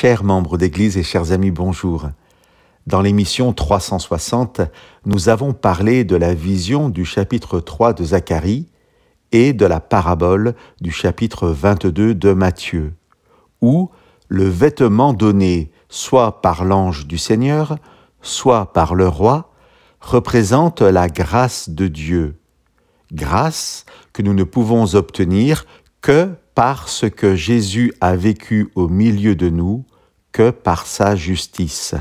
Chers membres d'Église et chers amis, bonjour. Dans l'émission 360, nous avons parlé de la vision du chapitre 3 de Zacharie et de la parabole du chapitre 22 de Matthieu, où le vêtement donné soit par l'ange du Seigneur, soit par le roi, représente la grâce de Dieu. Grâce que nous ne pouvons obtenir que parce que Jésus a vécu au milieu de nous, que par sa justice.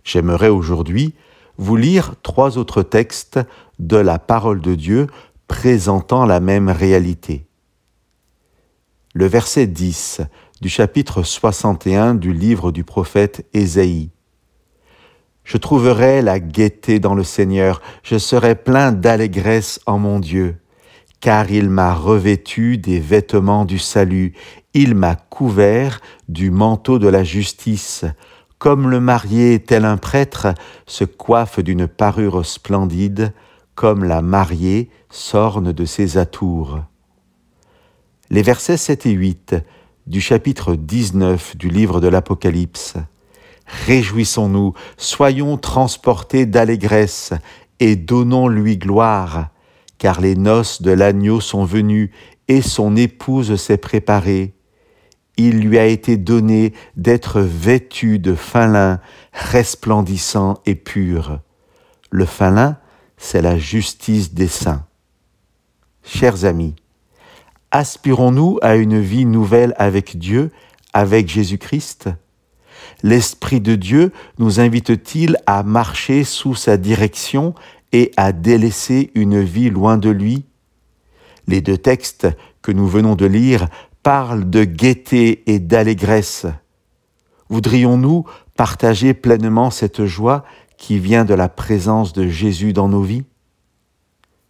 J'aimerais aujourd'hui vous lire 3 autres textes de la parole de Dieu présentant la même réalité. Le verset 10 du chapitre 61 du livre du prophète Ésaïe. « Je trouverai la gaieté dans le Seigneur, je serai plein d'allégresse en mon Dieu. Car il m'a revêtu des vêtements du salut, il m'a couvert du manteau de la justice, comme le marié tel un prêtre se coiffe d'une parure splendide, comme la mariée s'orne de ses atours. » Les versets 7 et 8 du chapitre 19 du livre de l'Apocalypse. « Réjouissons-nous, soyons transportés d'allégresse et donnons-lui gloire. » Car les noces de l'agneau sont venues et son épouse s'est préparée. Il lui a été donné d'être vêtu de fin lin, resplendissant et pur. Le fin lin, c'est la justice des saints. Chers amis, aspirons-nous à une vie nouvelle avec Dieu, avec Jésus-Christ ? L'Esprit de Dieu nous invite-t-il à marcher sous sa direction et à délaisser une vie loin de lui? Les 2 textes que nous venons de lire parlent de gaieté et d'allégresse. Voudrions-nous partager pleinement cette joie qui vient de la présence de Jésus dans nos vies?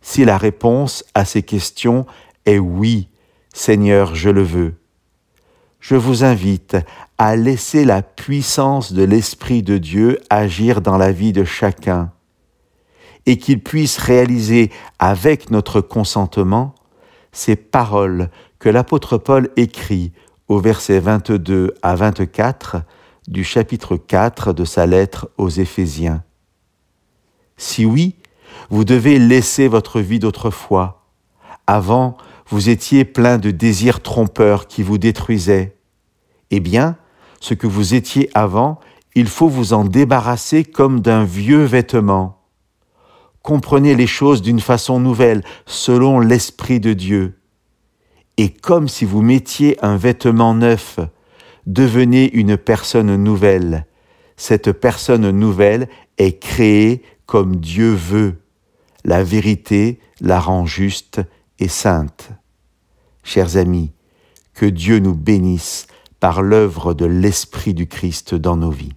Si la réponse à ces questions est oui, Seigneur, je le veux, je vous invite à laisser la puissance de l'Esprit de Dieu agir dans la vie de chacun, et qu'il puisse réaliser avec notre consentement ces paroles que l'apôtre Paul écrit au verset 22 à 24 du chapitre 4 de sa lettre aux Éphésiens. Si oui, vous devez laisser votre vie d'autrefois. Avant, vous étiez plein de désirs trompeurs qui vous détruisaient. Eh bien, ce que vous étiez avant, il faut vous en débarrasser comme d'un vieux vêtement. Comprenez les choses d'une façon nouvelle, selon l'Esprit de Dieu. Et comme si vous mettiez un vêtement neuf, devenez une personne nouvelle. Cette personne nouvelle est créée comme Dieu veut. La vérité la rend juste et sainte. Chers amis, que Dieu nous bénisse par l'œuvre de l'Esprit du Christ dans nos vies.